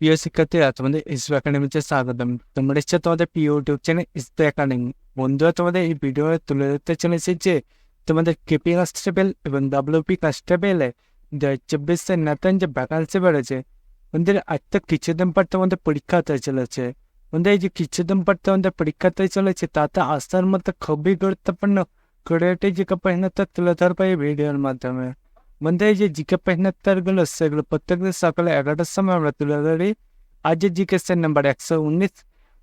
প্রিয় শিক্ষার্থীরা, তোমাদের ইসরো একাডেমিতে স্বাগতম। তোমরা হচ্ছে তোমাদের প্রিয় ইউটিউব চ্যানেল ইসরো একাডেমি। বন্ধুরা, তোমাদের এই ভিডিও তুলে ধরতে চলেছে যে তোমাদের কেপি কনস্টেবল এবং ডাব্লিউপি কনস্টেবলে 2024-এর নতুন যে ভ্যাকান্সি বেড়েছে, বন্ধুরা আজ তো কিছুদিন পর তোমাদের পরীক্ষা হতে চলেছে। বন্ধুরা, এই যে কিছুদিন পর তোমাদের পরীক্ষা হতে চলেছে, তাতে আসার মতো খুবই গুরুত্বপূর্ণ ক্রিয়েটিভ জিকে প্রশ্নোত্তর তুলে ধরবো এই ভিডিওর মাধ্যমে। বন্ধু, এই যে জিকে প্রশ্নোত্তরগুলো সেগুলো প্রত্যেকদিন সকালে 11টার সময় আমরা তুলে ধরি। আজকের জিকেসের নাম্বার 119।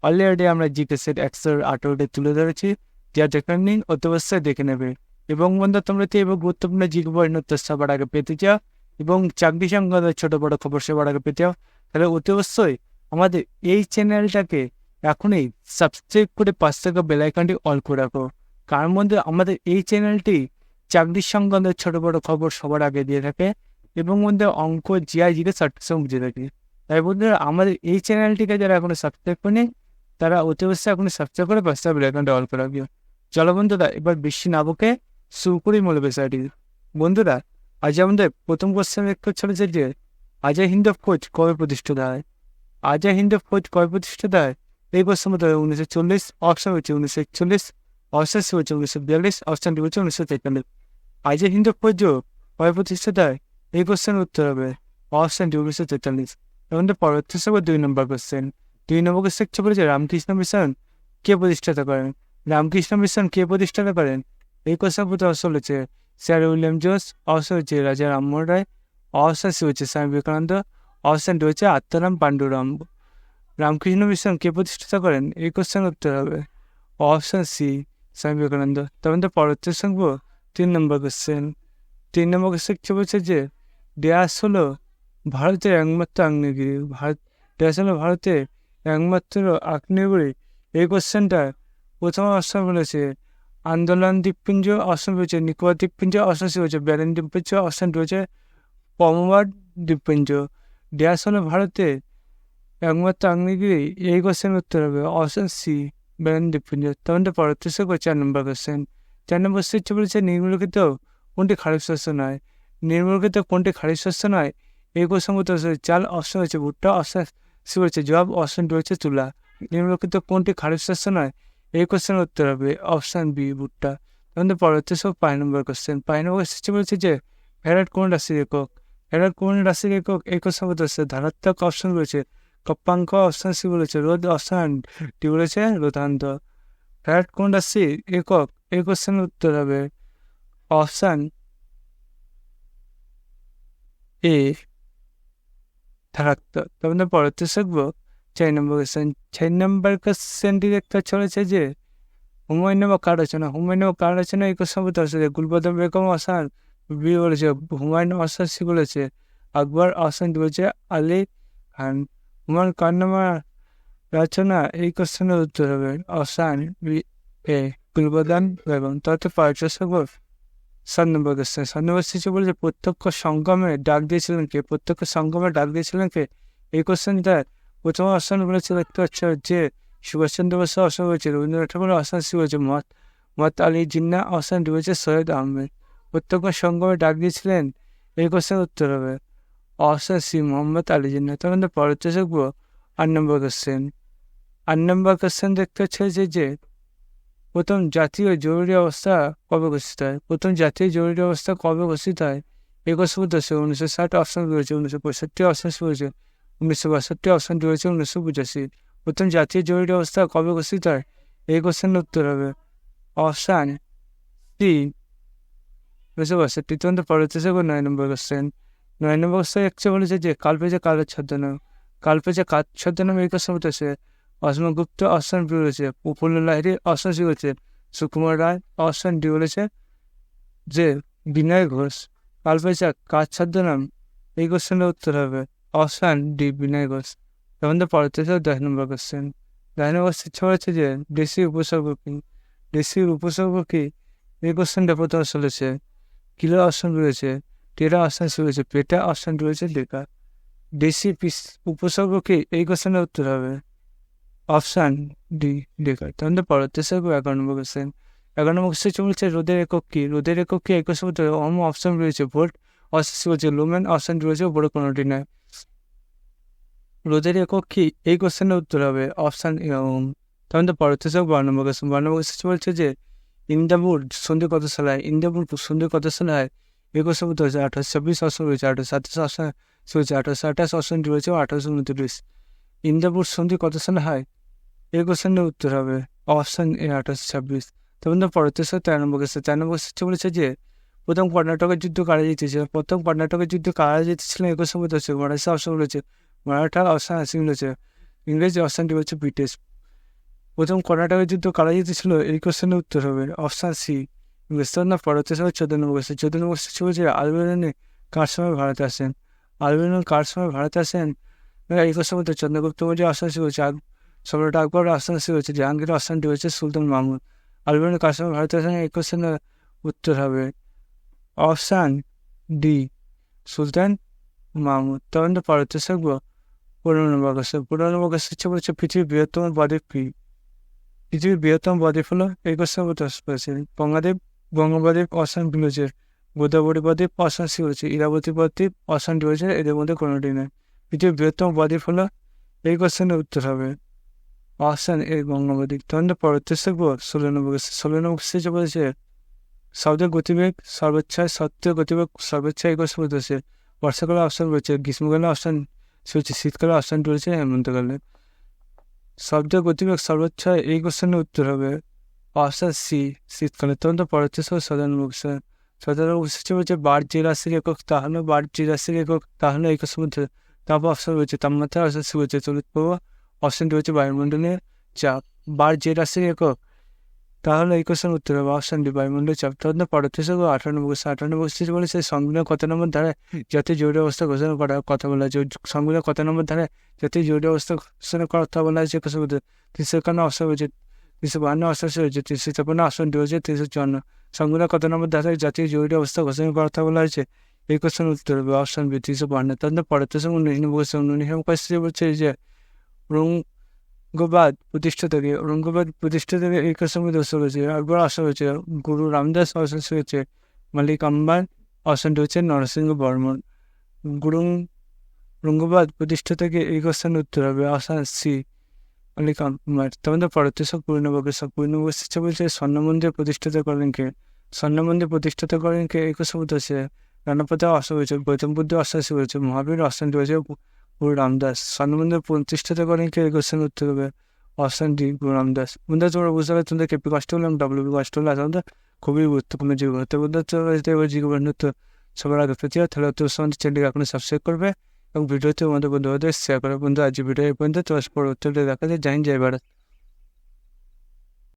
অলরেডি আমরা জিকেসের 118 তুলে ধরেছি, যা দেখে নিন, অতি অবশ্যই দেখে নেবে। এবং বন্ধু, তোমরা তো এবার গুরুত্বপূর্ণ জিকে প্রশ্নোত্তর সবার আগে পেতে চাও এবং চাকরি সংক্রান্ত ছোট বড় খবর সবার আগে পেতে চাও, তাহলে অতি অবশ্যই আমাদের এই চ্যানেলটাকে এখনই সাবস্ক্রাইব করে পাশ থেকে বেল আইকনটি অল করে রাখো। কারণ বন্ধু, আমাদের এই চ্যানেলটি চাকরির সংক্রান্ত ছোট বড় খবর সবার আগে দিয়ে থাকে এবং মধ্যে অঙ্ক জিআই জিকে সঠিক সময় বুঝে থাকে। তাই বন্ধুরা, আমাদের এই চ্যানেলটিকে যারা এখনো সাবস্ক্রাইব করেনি, তারা অতি অবশ্যই এখন সাবস্ক্রাইব করে পাঁচটা বেল আইকনটা অল করে রাখবে। চলো বন্ধুরা, এবার বেশি না বকে শুরু করি মূল বিষয়টি। বন্ধুরা, আজ আমাদের প্রথম কোশ্চেন দেখতে চলেছে যে আজয় হিন্দ ফৌজ কবে প্রতিষ্ঠিত হয়। আজয় হিন্দ ফৌজ কবে প্রতিষ্ঠিত হয়? এই কোশ্চেন মতো 1940, অপশন হচ্ছে 1941, অপশন সি হচ্ছে 1942, অপশন ডি হচ্ছে 1943। আজয় হিন্দ ফৌজ কবে প্রতিষ্ঠিত হয়? এই কোশ্চেনের উত্তর হবে অপশন ডি 1943। আমাদের পরবর্তী সব 2 নম্বর কোশ্চেন। 2 নম্বর কোশ্চেন হচ্ছে বলেছে রামকৃষ্ণ মিশন কে প্রতিষ্ঠাতা করেন। রামকৃষ্ণ মিশন কে প্রতিষ্ঠাতা করেন? এই কোশ্চেন প্রথম অপশন হচ্ছে স্যার উইলিয়াম জোন্স, অপশন হচ্ছে রাজা রামমোহন রায়, অপশন সি হচ্ছে স্বামী বিবেকানন্দ, অপশন ডি হচ্ছে আত্মারাম পাণ্ডুরাম। রামকৃষ্ণ মিশন কে প্রতিষ্ঠাতা করেন? এই কোশ্চেনের উত্তর হবে অপশন সি স্বামী বিবেকানন্দ। তারপর পরবর্তী সংখ্য 3 নম্বর কোশ্চেন। 3 নম্বর কোশ্চেন বলছে যে ড্যাশ হলো ভারতের একমাত্র আগ্নেয়গিরি। ড্যাশ হলো ভারতের একমাত্র আগ্নেয়গিরি। এই কোশ্চেনটা প্রথম অপশন বলেছে আন্দোলন দ্বীপপুঞ্জ, অপশন রয়েছে নিকোবর দ্বীপপুঞ্জ, অপশন সি হচ্ছে ব্যারেন দ্বীপপুঞ্জ, অপশন রয়েছে পমোয়ার দ্বীপপুঞ্জ। ড্যাশ হলো ভারতের একমাত্র আগ্নেয়গিরি। এই কোশ্চেনের উত্তর হবে অপশন সি ব্যারেন দ্বীপপুঞ্জ। তখন পরবর্তী 4 নম্বর কোশ্চেন। 4 নম্বর কোশ্চেন বলেছে নিম্নলিখিত কোনটি খারিফ শস্য নয়। নিম্নলিখিত কোনটি খারিফ শস্য নয়? এই কোশ্চেন উত্তর হচ্ছে চাল, অপশন হচ্ছে ভুট্টা, অপশন সি হচ্ছে জব, অপশন ডি হচ্ছে তুলা। নিম্নলিখিত কোনটি খারিফ শস্য নয়? এই কোশ্চেনের উত্তর হবে অপশন বি ভুট্টা। তখন পরবর্তী 5 নম্বর কোশ্চেন। 5 নম্বর কোশ্চেন বলেছে যে ফ্যারাড কোন রাশির একক। ফ্যারাড কোন রাশির একক? এই কোশ্চেন উত্তর হচ্ছে ধনাত্মক, অপশন রয়েছে কপ্পাঙ্ক, অপশন সি বলেছে রোদ, অপশন ডি বলেছে রোধান্ত। ফ্যারাড কোন রাশির একক? এই কোশ্চেনের উত্তর হবে অপশন এ ধারাত্মক। তবে পরবর্তী শিখবো 4 নম্বর কোশ্চেন। 4 নম্বর কোশ্চেনটি দেখতে চলেছে যে হুমায়ুন নামক কার রচনা। হুমায়ুন নামক কার রচনা? এই কোশ্চেন বলতে হচ্ছে গুলবদন বেগম, অপশন বি বলেছে হুমায়ুন, অপশন সি বলেছে আকবর, অপশন ডি বলেছে আলী খান। হুমায়ুন কার নামে রচনা? এই কোশ্চেনের উত্তর হবে option B A Gulbadan Begum. তাতে পরবর্তী শিখবো 7 নম্বর কোশ্চেন। 7 নম্বর শিশু বলেছে প্রত্যক্ষ সঙ্গমে ডাক দিয়েছিলেন কে? প্রত্যক্ষ সঙ্গমে ডাক দিয়েছিলেন কে? এই কোশ্চেনটা প্রথম অপশন বলেছে দেখতে পাচ্ছে যে সুভাষচন্দ্র বসু, অপশন রয়েছে রবীন্দ্রনাথ ঠাকুর, অপশন সি হয়েছে মত আলী জিন্নাহ, অপশন ডি হয়েছে সৈয়দ আহমেদ। প্রত্যক্ষ সঙ্গমে ডাক দিয়েছিলেন, এই কোশ্চেন উত্তর হবে অপশন সি মোহাম্মদ আলী জিন্নাহ। তখন পরবর্তী শিখবো 8 নম্বর কোশ্চেন। 8 নম্বর কোশ্চেন দেখতে হচ্ছে যে প্রথম জাতীয় জরুরি অবস্থা কবে ঘোষিত হয়? প্রথম জাতীয় জরুরি অবস্থা কবে ঘোষিত হয়? এই কোশ্চেন উত্তর 1960, অপশন রয়েছে 1965, অপশন সি রয়েছে 1962, অপশন ডি রয়েছে 1985। প্রথম জাতীয় জরুরি অবস্থা কবে ঘোষিত হয়? এই কোশ্চেনের উত্তর হবে অপশন সি 1962। তখন পরবর্তী 9 নম্বর কোশ্চেন। 9 নম্বর কোশ্চেন একশো বলেছে যে কালপেজে কালের ছদ্মনাম। কালপেজে কার ছদ্মনাম? এই কোশ্চেন উত্তর অসীম গুপ্ত, অপশন বি রয়েছে প্রফুল্ল লাহিড়ী, অপশন সি রয়েছে সুকুমার রায়, অপশন ডি বলেছে যে বিনয় ঘোষ। কালপেজা কার ছদ্মনাম? এই কোশ্চেনের উত্তর হবে অপশন ডি বিনয় ঘোষ। তখন পরবর্তী 10 নম্বর কোশ্চেন। 10 নম্বর শিক্ষা হচ্ছে যে দেশীয় উপসর্গ কি? দেশীয় উপসর্গ কি? এই কোশ্চেনটা প্রথম চলেছে কিলো, অপশন রয়েছে টেরা, অপশন সি রয়েছে পেটা, অপশন ডি রয়েছে লেখা। দেশি উপসর্গ কি? এই কোশ্চেনের উত্তর হবে অপশন ডি লেখা। তখন পরবর্তী 11 নম্বর কোশ্চেন। 11 নম্বর কোশ্চেন চলছে রোদের একক কি? রোদের একক কি? এই কোশ্চেন উত্তর অপশন রয়েছে ভোল্ট, অপশন সি রয়েছে লুমেন, অপশন ডি রয়েছে বড় কোনোটি নয়। রোদের একক কি? এই কোশ্চেনের উত্তর হবে অপশান তখন তো পরবর্তী বর্ণমুখ বলছে যে ইন্দাবুর সন্ধি কত সালে হয়? ইন্দাবুর সন্ধি কত সালে হয়? এই কোশ্চেন উত্তর হচ্ছে 1826 অপশন রয়েছে 1827 অপশন রয়েছে 1828 অপশনটি রয়েছে 1829। ইন্দাবুর সন্ধি কত সালে হয়? এই কোশ্চেনের উত্তর হবে অপশান এ 1826। তখন তো পরবর্তী 13 নম্বর বলেছে যে প্রথম কর্ণাটকের যুদ্ধ কারা জিতেছিল? প্রথম কর্ণাটকের যুদ্ধ কারা জিতেছিলেন? এই কোশ্চেন হচ্ছে মারাঠা অপশন রয়েছে মারাঠা অপশন আসিং রয়েছে ইংরেজি অপশানটি হচ্ছে ব্রিটিশ। প্রথম কর্ণাটকের যুদ্ধ কারা জিতেছিল? এই কোশ্চেনের উত্তর হবে অপশান সি ইংরেজ। তখন না পরবর্তী 14 নম্বর বলছে আলবেরনে কার সময় ভারতে আসেন? আলবেরনে কার সময় ভারতে আসেন? এই কোশ্চেন মধ্যে চন্দ্রগুপ্ত মৌর্য অপশান সি হচ্ছে সম্রাট আকবর অপশান সি হচ্ছে জাহাঙ্গীর অপশানটি হচ্ছে সুলতান মাহমুদ। আলবেরনে কার সময় ভারতে আসেন? এই কোশ্চেনের উত্তর হবে অপশান ডি সুলতান মাহমুদ। তখন তো পরবর্তী 15 নম্বর হচ্ছে বলছে পৃথিবীর বৃহত্তম বদ্বীপ কি? পৃথিবীর বৃহত্তম বদ্বীপ হলো এই কোশ্চেন পেয়েছে বঙ্গদ্বীপ বঙ্গবদ্বীপ অপশান বি হচ্ছে গোদাবরী বদ্বীপ অপশান সি হচ্ছে ইরাবতী বদ্বীপ অপশানটি হচ্ছে এদের মধ্যে কোনোটি নয়। পৃথিবীর বৃহত্তম বদ্বীপ হলো এই কোশ্চেনের উত্তর হবে অপশান এ বঙ্গবদ্বীপ। তখন তো পরবর্তী 16 নম্বর বলেছে শব্দের গতিবেগ সবচেয়ে গতিবেগ সর্বোচ্চ এই কোশ্চেন বলতেছে বর্ষাকালে অপশান রয়েছে গ্রীষ্মকালে অপশান সি হচ্ছে শীতকালে অপশানটি রয়েছে হেমন্তকালে। শব্দের গতিবেগ সর্বোচ্চ এই কোশ্চেনের উত্তর হবে অপশান সি শীতকালে। তখন তো পরবর্তী 17 নম্বর বলছে বার যে রাশির একক তাহলে এই কোশ্চেন মধ্যে তারপর অপশান রয়েছে তাপমাত্রা অপশান সি হচ্ছে তড়িৎ প্রবাহ অপশানটি হচ্ছে বায়ুমণ্ডলের চাপ। বার যে রাশির একক তাহলে এই কোশ্চেন উত্তর হবে অপশান ডি বায়ুমণ্ডলের চাপ। তখন তো পরবর্তী 18 নম্বর বলেছে সংবিধান কত নম্বর ধারায় জাতীয় জরুরি অবস্থা ঘোষণা করার কথা বলা হয়েছে? সংবিধান কত নম্বর ধারায় জাতীয় জরুরি অবস্থা ঘোষণা করার কথা বলা হয়েছে? কোশ্চেন উত্তর 351 অপশন হয়েছে 352 অপশন হয়েছে 356 অপশনটি হয়েছে 354। সংবিধান কত নম্বর ধারায় জাতীয় জরুরি অবস্থা ঘোষণা করার কথা বলা হয়েছে? এই কোশ্চেন উত্তর হবে অপশন বি 352। তখন তো পরবর্তী 19 নম্বর বলছে যে ঔরঙ্গাবাদ প্রতিষ্ঠা থেকে এই কোশ্চেন দোষর হয়েছে একবার আসা হয়েছে গুরু রামদাস অপশন হয়েছে মালিক আম্বার অপশনটি হচ্ছে নরসিংহ বর্মন। ঔরঙ্গাবাদ প্রতিষ্ঠা থেকে এই কোশ্চেন উত্তর হবে অপশন সি মালিক আম্বার। তখন তো পরবর্তী 20 নম্বর বলছে স্বর্ণ মন্দির প্রতিষ্ঠাতা করেন কে? স্বর্ণ মন্দির প্রতিষ্ঠাতা করেন কে? এই কোশ্চেন হচ্ছে রানাপ্রতাপ অপশন হয়েছে গৌতম বুদ্ধ অপশন হয়েছে মহাবীর অপশনটি হয়েছে গুরু রামদাস। স্বর্ণ মন্দির প্রতিষ্ঠাতা করেন কে? এই কোশ্চেন উত্তর হবে অপশান ডি গুরু রামদাস। বন্ধুরা তোমরা বুঝতে পারছো তোমাদের কেপি কষ্ট হলাম ডাব্লিউবি কষ্ট হলো আসলে খুবই গুরুত্বপূর্ণ জীবন হতে বন্ধুরা জীবন তো সবার আগে পেতে তাহলে তো আমাদের চ্যানেলকে এখনো সাবস্ক্রাইব করবে এবং ভিডিওতে আমাদের বন্ধুদের শেয়ার করবে। বন্ধু আজ ভিডিও এই পর্যন্ত তোমার পরবর্তী দেখা যায়। জয় হিন্দ জয় ভারত।